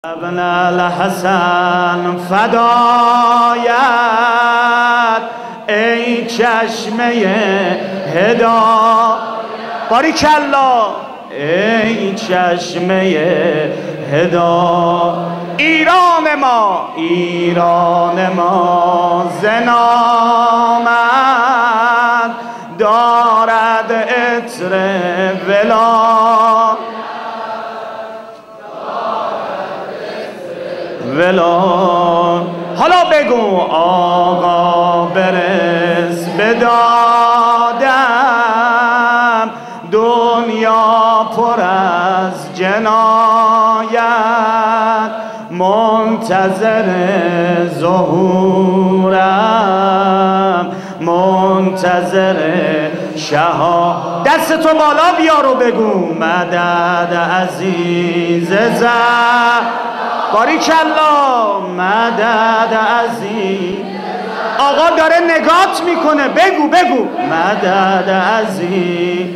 ابن الحسن فدایت ای چشمه هدایت، باریکالله ای چشمه هدایت. ایران ما زنامت دارد عطر ولا. حالا بگو آقا برس بدادم، دنیا پر از جنایت، منتظر ظهورم، منتظر شهادت. دستتو بالا بیار و بگو مدد عزیز زهرا، باریکالله مدد عزیز. آقا داره نگات میکنه، بگو مدد عزیز.